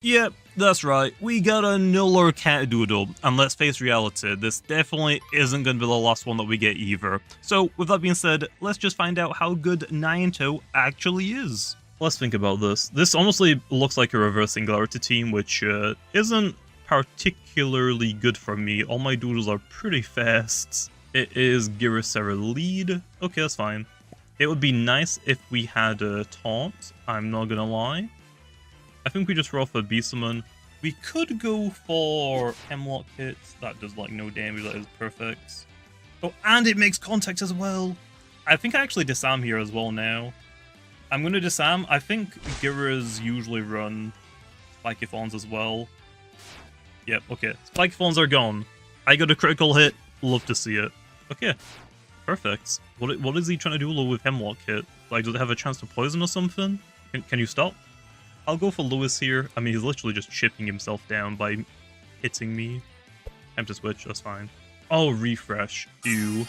Yep, that's right, we got another cat Doodle, and let's face reality, this definitely isn't going to be the last one that we get either. So with that being said, let's just find out how good Nyanto actually is. Let's think about this. This honestly looks like a reverse singularity team, which isn't particularly good for me. All my Doodles are pretty fast. It is Girasera lead. Okay, that's fine. It would be nice if we had a taunt, I'm not gonna lie. I think we just roll for Beast Summon. We could go for Hemlock hits. That does like no damage, that is perfect. Oh, and it makes contact as well. I think I actually disarm here as well now. I'm gonna disarm. I think Giras usually run Spikethorns as well. Yep, okay. Spikethorns are gone. I got a critical hit. Love to see it. Okay, perfect. What is he trying to do with Hemlock hit? Like, does it have a chance to poison or something? Can you stop? I'll go for Lewis here. I mean, he's literally just chipping himself down by hitting me. Time to switch, that's fine. Oh, refresh. Ew.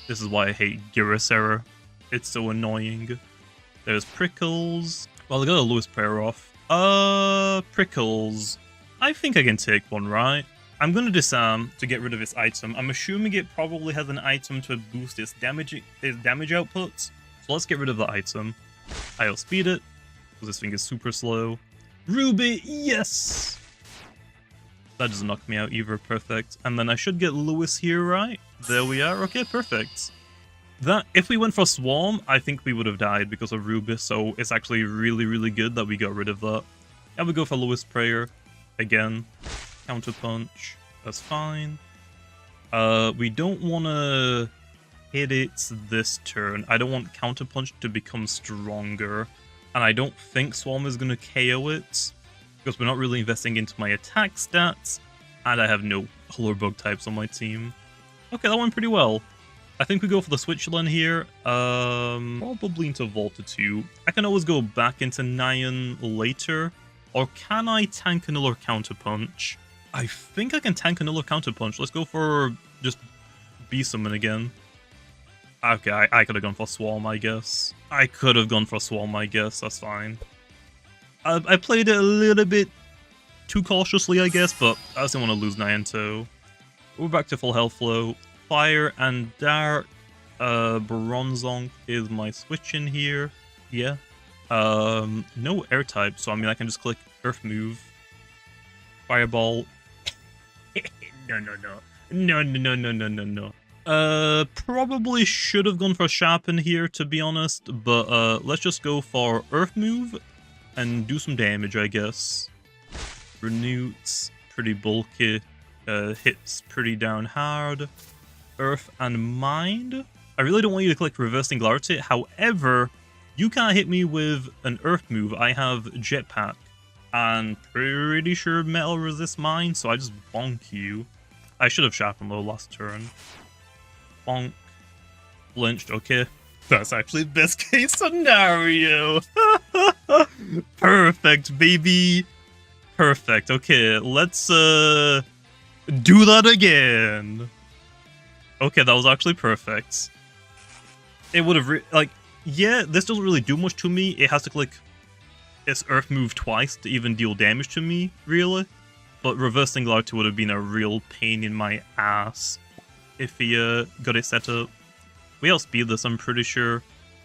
This is why I hate Girasera. It's so annoying. There's Prickles. Well, I got a Lewis prayer off. Prickles. I think I can take one, right? I'm gonna disarm to get rid of its item. I'm assuming it probably has an item to boost its damage outputs. So let's get rid of the item. I outspeed it. This thing is super slow. Ruby, yes! That doesn't knock me out either, perfect. And then I should get Lewis here, right? There we are, okay, perfect. That, if we went for Swarm, I think we would have died because of Ruby, so it's actually really, really good that we got rid of that. And we go for Lewis Prayer, again. Counter Punch, that's fine. We don't want to hit it this turn. I don't want Counter Punch to become stronger. And I don't think Swarm is going to KO it, because we're not really investing into my attack stats, and I have no color bug types on my team. Okay, that went pretty well. I think we go for the switch lane here, probably into Volta 2. I can always go back into Nyan later, or can I tank another Counter Punch? I think I can tank another Counter Punch. Let's go for just Beast Summon again. Okay, I could have gone for Swarm, I guess. I could have gone for Swarm, I guess. That's fine. I played it a little bit too cautiously, I guess, but I just didn't want to lose Nyanto. We're back to full health flow. Fire and Dark. Bronzong is my switch in here. Yeah. No air type, so I mean I can just click Earth Move. Fireball. No. Probably should have gone for Sharpen here, to be honest, but let's just go for Earth Move and do some damage, I guess. Renew's pretty bulky, hits pretty down hard. Earth and Mind. I really don't want you to click Reverse Singularity, however, you can't hit me with an Earth Move. I have Jetpack, and pretty sure Metal resists mine, so I just bonk you. I should have Sharpened though last turn. Bonk. Flinched, okay. That's actually best case scenario. Perfect, baby. Perfect, okay, let's do that again. Okay, that was actually perfect. It would have, yeah, this doesn't really do much to me. It has to click its Earth Move twice to even deal damage to me, really. But Reverse Singularity would have been a real pain in my ass if he got it set up. We outspeed this, I'm pretty sure.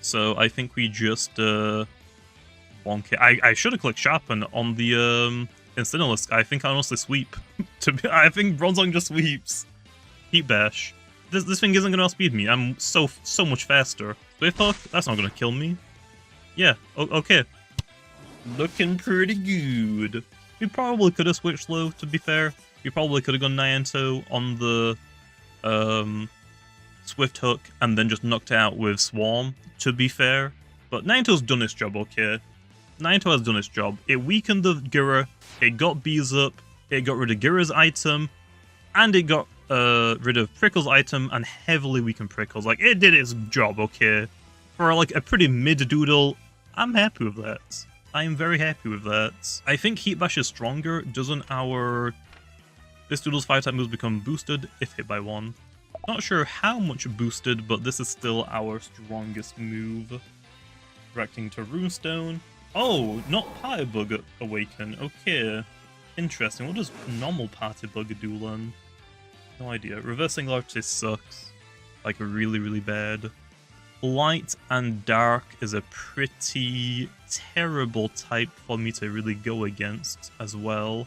So I think we just bonk it. I should have clicked Sharpen on the Incineralisk. I think I honestly sweep. I think Bronzong just sweeps. Heat Bash. This thing isn't gonna outspeed me. I'm so much faster. Swift Hook? That's not gonna kill me. Yeah, okay. Looking pretty good. We probably could have switched low, to be fair. We probably could have gone Nyanto on the Swift Hook and then just knocked it out with Swarm, to be fair. But Nyanto's done its job, okay? Nyanto has done its job. It weakened the Gira, it got Bees up, it got rid of Gira's item, and it got rid of Prickle's item and heavily weakened Prickles. Like, it did its job, okay? For like a pretty mid-doodle, I'm happy with that. I am very happy with that. I think Heat Bash is stronger. Doesn't our... This Doodle's 5-type moves become boosted if hit by 1. Not sure how much boosted, but this is still our strongest move. Directing to Runestone. Oh, not Party Bug Awaken. Okay. Interesting. What does normal Party Bug do then? No idea. Reversing Artist sucks. Like, really, really bad. Light and Dark is a pretty terrible type for me to really go against as well.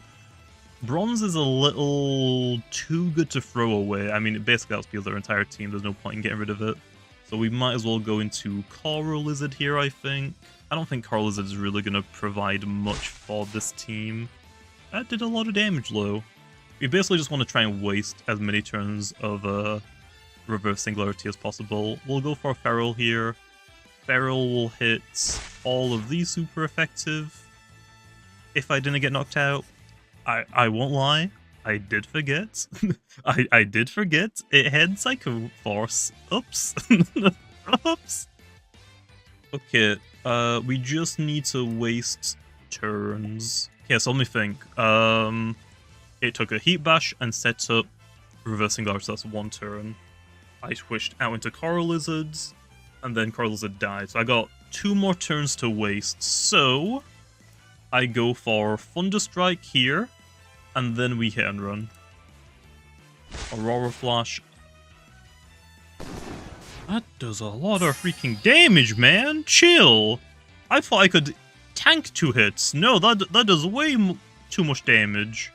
Bronze is a little too good to throw away. I mean, it basically outspeeds their entire team. There's no point in getting rid of it. So we might as well go into Coral Lizard here, I think. I don't think Coral Lizard is really going to provide much for this team. That did a lot of damage, though. We basically just want to try and waste as many turns of Reverse Singularity as possible. We'll go for Feral here. Feral will hit all of these super effective. If I didn't get knocked out. I won't lie, I did forget. I did forget. It had Psycho Force. Oops. Oops. Okay, we just need to waste turns. Okay, so let me think. It took a Heat Bash and set up Reversing Guard, so that's one turn. I switched out into Coral Lizards, and then Coral Lizard died. So I got 2 more turns to waste, so I go for Thunderstrike here, and then we hit and run. Aurora Flash. That does a lot of freaking damage, man! Chill! I thought I could tank 2 hits. No, that does way too much damage.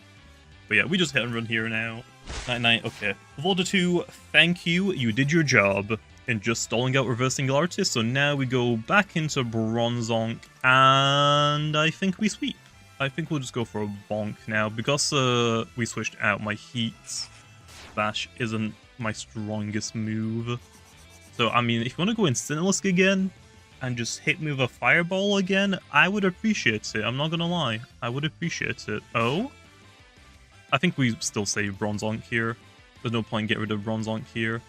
But yeah, we just hit and run here now. Night, okay. Volta 2, thank you, you did your job in just stalling out Reversing Artist, so now we go back into Bronzonk, and I think we sweep. I think we'll just go for a bonk now, because we switched out, my Heat Bash isn't my strongest move. So, I mean, if you want to go Instinilisk again, and just hit me with a Fireball again, I would appreciate it, I'm not gonna lie. I would appreciate it. Oh? I think we still save Bronzonk here. There's no point in getting rid of Bronzonk here.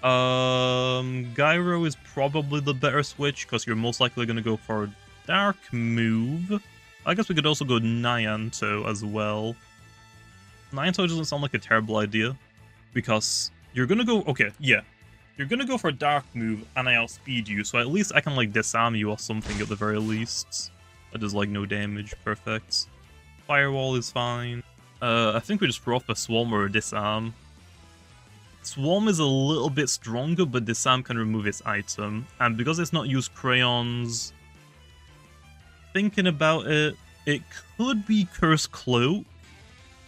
Gyro is probably the better switch, because you're most likely going to go for a Dark move. I guess we could also go Nyanto as well. Nyanto doesn't sound like a terrible idea, because you're going to go... Okay, yeah. You're going to go for a Dark move, and I outspeed you, so at least I can, like, disarm you or something at the very least. That does, like, no damage. Perfect. Firewall is fine. I think we just throw off a Swarm or a Disarm. Swarm is a little bit stronger, but Disarm can remove its item. And because it's not used crayons, thinking about it, it could be Curse Cloak,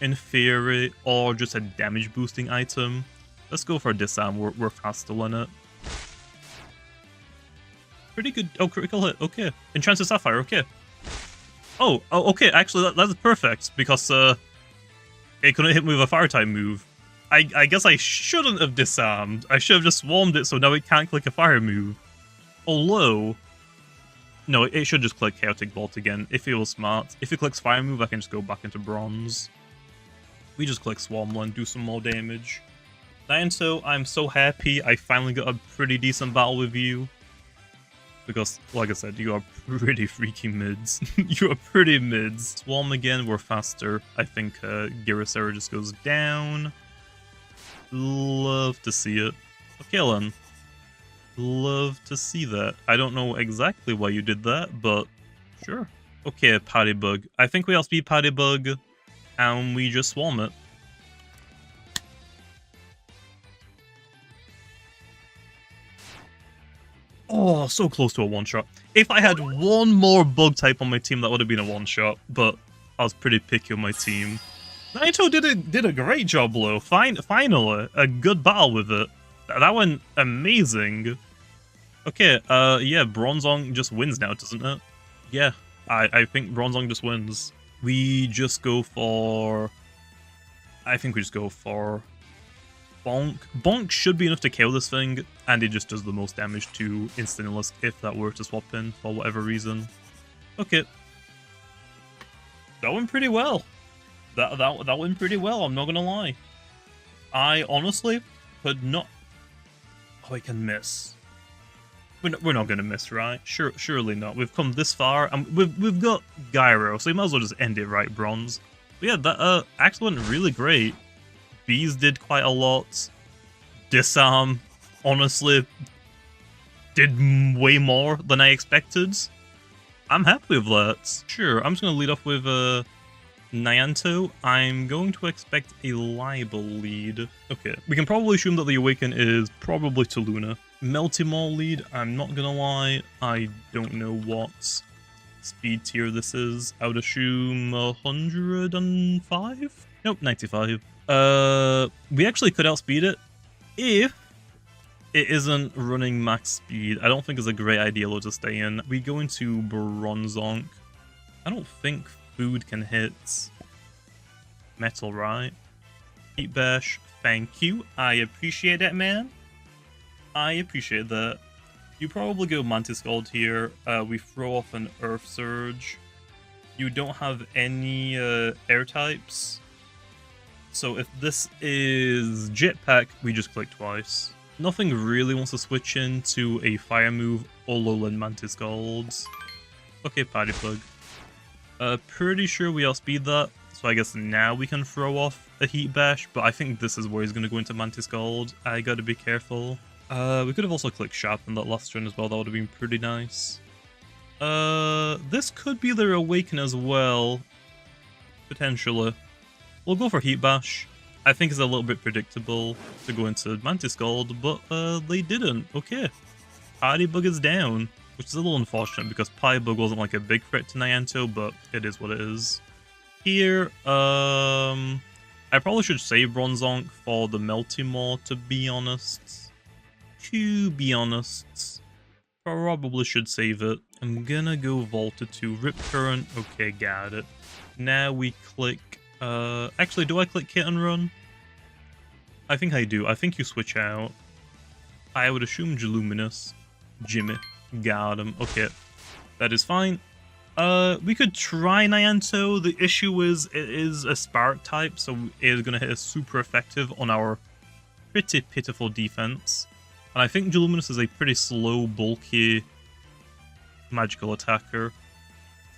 in theory, or just a damage boosting item. Let's go for a Disarm, we're faster than it. Pretty good. Oh, critical hit, okay. Enchanted Sapphire, okay. Oh, okay, actually that's perfect, because it couldn't hit me with a fire type move. I guess I shouldn't have disarmed. I should have just swarmed it so now it can't click a fire move. Although, no, it should just click Chaotic Bolt again, if it was smart. If it clicks fire move, I can just go back into bronze. We just click Swarmland and do some more damage. Nyanto, I'm so happy I finally got a pretty decent battle with you. Because, like I said, you are pretty freaky mids. You are pretty mids. Swarm again, we're faster. I think Girasera just goes down. Love to see it. Okay, then. Love to see that. I don't know exactly why you did that, but sure. Okay, Paddy Bug. I think we outspeed Paddy Bug, and we just swarm it. Oh, so close to a one-shot. If I had one more bug type on my team, that would have been a one-shot, but I was pretty picky on my team. Nyanto did a great job, though. Finally, a good battle with it. That went amazing. Okay, yeah, Bronzong just wins now, doesn't it? Yeah, I think Bronzong just wins. We just go for... I think we just go for... Bonk. Bonk should be enough to kill this thing, and it just does the most damage to Instinilisk if that were to swap in for whatever reason. Okay. That went pretty well. That went pretty well, I'm not gonna lie. I honestly could not... Oh, I can miss. We're not gonna miss, right? Surely not. We've come this far, and we've got Gyro, so you might as well just end it right, Bronze. But yeah, that actually went really great. Bees did quite a lot. Disarm, honestly, did way more than I expected. I'm happy with that. Sure, I'm just going to lead off with Nyanto. I'm going to expect a libel lead. Okay, we can probably assume that the Awaken is probably to Luna. Melty Maul lead, I'm not going to lie, I don't know what speed tier this is. I would assume 105? Nope, 95. We actually could outspeed it if it isn't running max speed. I don't think it's a great idea to stay in. We go into Bronzonk. I don't think food can hit metal, right? Heat Bash, thank you. I appreciate that, man. I appreciate that. You probably go Mantis Gold here. We throw off an Earth Surge. You don't have any air types. So if this is Jetpack, we just click twice. Nothing really wants to switch into a fire move or Lowland Mantis Golds. Okay, Paddy Plug. Pretty sure we outspeed that, so I guess now we can throw off a Heat Bash, but I think this is where he's going to go into Mantis Gold. I gotta be careful. We could have also clicked Sharp in that last turn as well, that would have been pretty nice. This could be their Awaken as well, potentially. We'll go for Heat Bash. I think it's a little bit predictable to go into Mantis Gold, but they didn't. Okay. Party Bug is down, which is a little unfortunate because Party Bug wasn't like a big threat to Nyanto, but it is what it is. Here, I probably should save Bronzonk for the Melty Maw, to be honest. Probably should save it. I'm gonna go Volta to Rip Current. Okay, got it. Now we click... actually, do I click Hit and Run? I think I do. I think you switch out. I would assume Luminous. Jimmy. Got him. Okay. That is fine. We could try Nyanto. The issue is it is a Spark type, so it is going to hit us super effective on our pretty pitiful defense. And I think Luminous is a pretty slow, bulky magical attacker.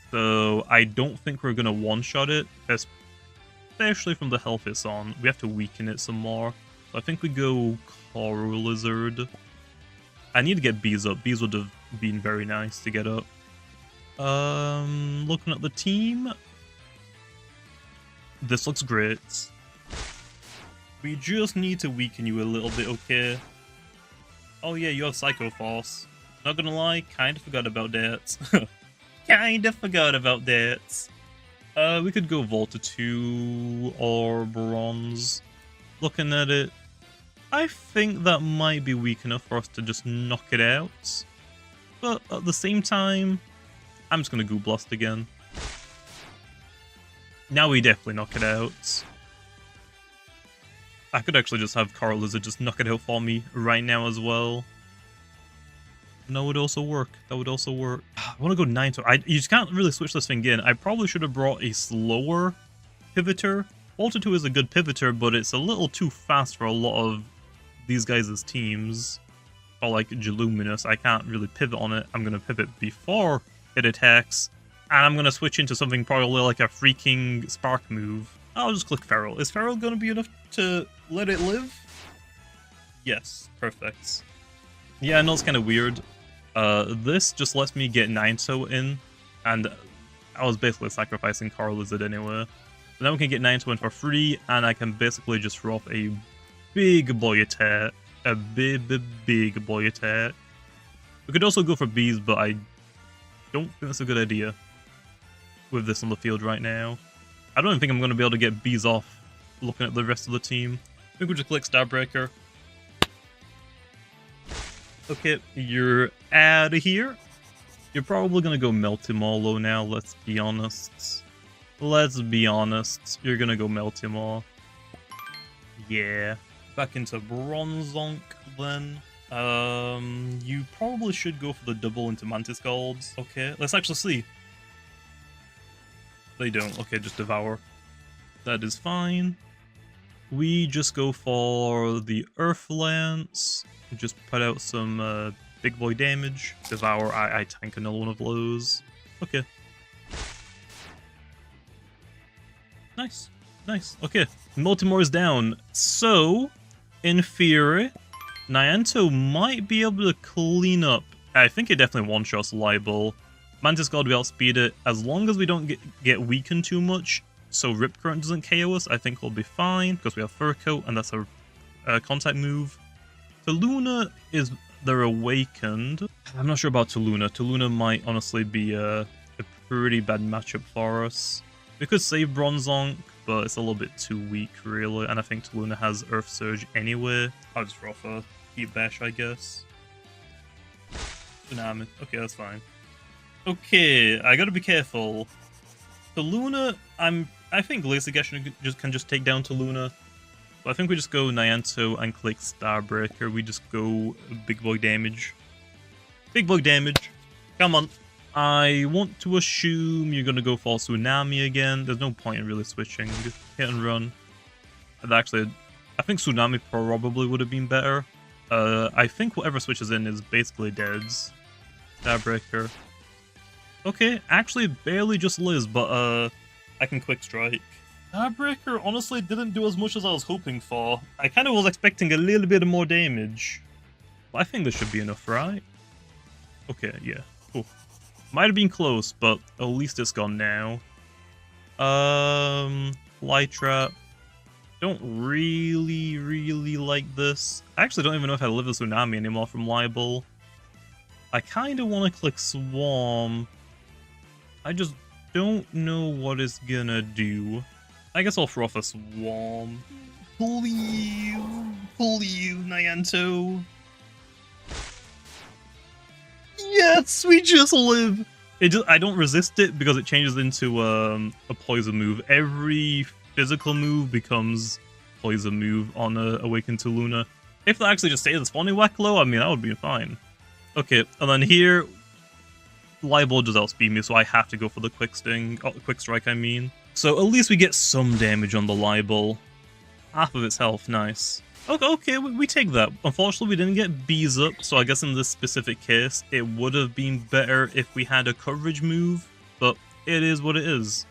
So I don't think we're going to one-shot it, especially from the health it's on. We have to weaken it some more. So I think we go Coral Lizard. I need to get bees up. Bees would have been very nice to get up. Looking at the team. This looks great. We just need to weaken you a little bit, okay? Oh yeah, you have Psycho Force. Not gonna lie, kinda forgot about that. Kinda forgot about that. We could go Volta 2 or Bronze. Looking at it, I think that might be weak enough for us to just knock it out. But at the same time, I'm just gonna Goo Blast again. Now we definitely knock it out. I could actually just have Coral Lizard just knock it out for me right now as well. And that would also work. That would also work. I want to go Nyanto. You just can't really switch this thing in. I probably should have brought a slower pivoter. Volta 2 is a good pivoter, but it's a little too fast for a lot of these guys' teams. Or like Luminous, I can't really pivot on it. I'm going to pivot before it attacks. And I'm going to switch into something probably like a freaking Spark move. I'll just click Feral. Is Feral going to be enough to let it live? Yes, perfect. Yeah, I know it's kind of weird. This just lets me get Nyanto in, and I was basically sacrificing Coral Lizard anyway. So now we can get Nyanto in for free, and I can basically just throw off a big boy attack. A big boy attack. We could also go for bees, but I don't think that's a good idea with this on the field right now. I don't even think I'm going to be able to get bees off looking at the rest of the team. I think we'll just click Starbreaker. Okay, you're out of here. You're probably going to go Meltimolo now, let's be honest. Let's be honest. You're going to go Meltimol. Yeah. Back into Bronzonk then. You probably should go for the double into Mantis Golds. Okay, let's actually see. They don't. Okay, just Devour. That is fine. We just go for the Earth Lance. Just put out some big boy damage. Devour, I tank another one of those. Okay. Nice. Nice. Okay. Multimore is down. So, in theory, Nyanto might be able to clean up. I think it definitely one-shots Libel. Mantis God, we outspeed it. As long as we don't get weakened too much, so Rip Current doesn't KO us, I think we'll be fine, because we have Fur Coat, and that's a contact move. Taluna is their Awakened. I'm not sure about Taluna. Taluna might honestly be a pretty bad matchup for us. We could save Bronzonk, but it's a little bit too weak, really, and I think Taluna has Earth Surge anyway. I'll just roll for Heat Bash, I guess. Tsunami. Okay, that's fine. Okay, I gotta be careful. Taluna, I think Laser Gash can just take down Taluna. But I think we just go Nyanto and click Starbreaker. We just go Big Bug Damage. Big Bug Damage. Come on. I want to assume you're gonna go for Tsunami again. There's no point in really switching. Just hit and run. And actually, I think Tsunami probably would have been better. I think whatever switches in is basically deads. Starbreaker. Okay, actually barely just Liz, but I can Quick Strike. Starbreaker honestly didn't do as much as I was hoping for. I kind of was expecting a little bit more damage. But I think this should be enough, right? Okay, yeah. Cool. Might have been close, but at least it's gone now. Light Trap. Don't really like this. I actually don't even know if I live the Tsunami anymore from Libel. I kind of want to click Swarm. I just don't know what it's gonna do. I guess I'll throw off a Swarm. Please, Nyanto. Yes, we just live. I don't resist it because it changes into a poison move. Every physical move becomes poison move on Awakened to Luna. If they actually just stay the spawning whack low, I mean that would be fine. Okay, and then here, Libel does outspeed me, so I have to go for the Quick Sting, Quick Strike, I mean. So at least we get some damage on the Libel. Half of its health, nice. Okay, we take that. Unfortunately, we didn't get bees up, so I guess in this specific case, it would have been better if we had a coverage move, but it is what it is.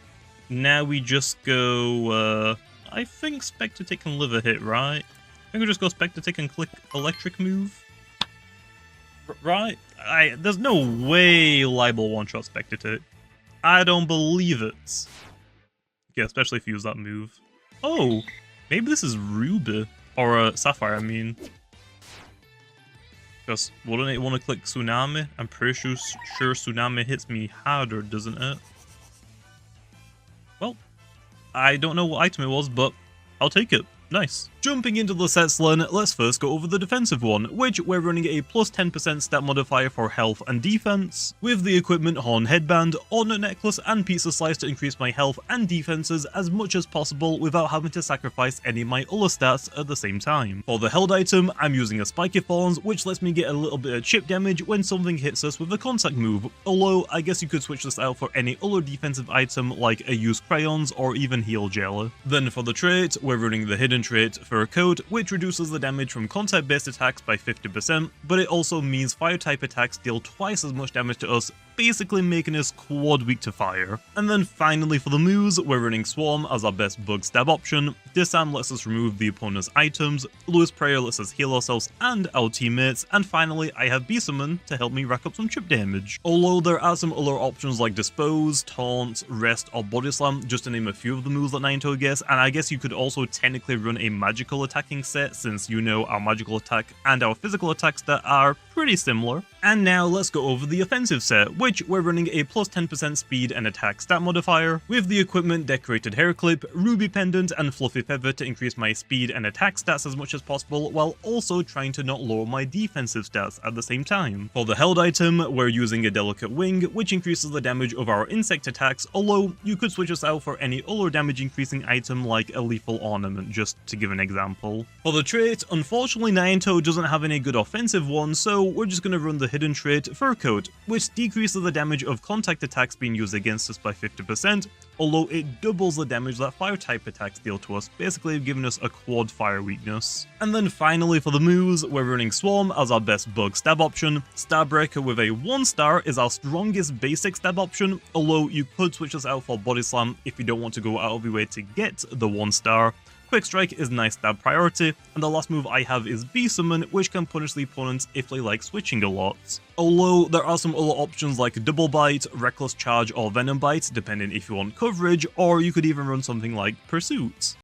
Now we just go, I think Spectre Tick can live a hit, right? I think we just go Spectre Tick and click Electric move. Right? There's no way Libel one-shot Spectre Tick. I don't believe it. Yeah, especially if you use that move. Oh, maybe this is Ruby. Or Sapphire, I mean. Because wouldn't it want to click Tsunami? I'm pretty sure Tsunami hits me harder, doesn't it? Well, I don't know what item it was, but I'll take it. Nice. Jumping into the sets then, let's first go over the defensive one, which we're running a plus 10% stat modifier for health and defense, with the equipment Horn Headband, Ornate Necklace, and Pizza Slice to increase my health and defenses as much as possible without having to sacrifice any of my other stats at the same time. For the held item, I'm using a Spiky Thorns, which lets me get a little bit of chip damage when something hits us with a contact move, although I guess you could switch this out for any other defensive item like a Used Crayons or even Heal Gel. Then for the trait, we're running the Hidden Trait for a coat, which reduces the damage from contact-based attacks by 50%, but it also means fire-type attacks deal twice as much damage to us, basically making us quad weak to fire. And then finally for the moves, we're running Swarm as our best bug stab option, Disarm lets us remove the opponent's items, Lewis Prayer lets us heal ourselves and our teammates, and finally I have Beast Summon to help me rack up some chip damage. Although there are some other options like Dispose, Taunt, Rest, or Body Slam, just to name a few of the moves that Nyanto gets, and I guess you could also technically run a magical attacking set, since you know our magical attack and our physical attack stat are pretty similar. And now let's go over the offensive set, which we're running a plus 10% speed and attack stat modifier, with the equipment Decorated Hair Clip, Ruby Pendant, and Fluffy Feather to increase my speed and attack stats as much as possible, while also trying to not lower my defensive stats at the same time. For the held item, we're using a Delicate Wing, which increases the damage of our insect attacks, although you could switch this out for any other damage increasing item like a Lethal Ornament, just to give an example. For the trait, unfortunately Nyanto doesn't have any good offensive ones, so we're just going to run the Hidden Trait Fur Coat, which decreases the damage of contact attacks being used against us by 50%, although it doubles the damage that fire type attacks deal to us, basically giving us a quad fire weakness. And then finally for the moves, we're running Swarm as our best bug stab option, Starbreaker with a 1-star is our strongest basic stab option, although you could switch this out for Body Slam if you don't want to go out of your way to get the 1-star, Quick Strike is nice stab priority, and the last move I have is Beast Summon, which can punish the opponents if they like switching a lot. Although there are some other options like Double Bite, Reckless Charge, or Venom Bite, depending if you want coverage, or you could even run something like Pursuit.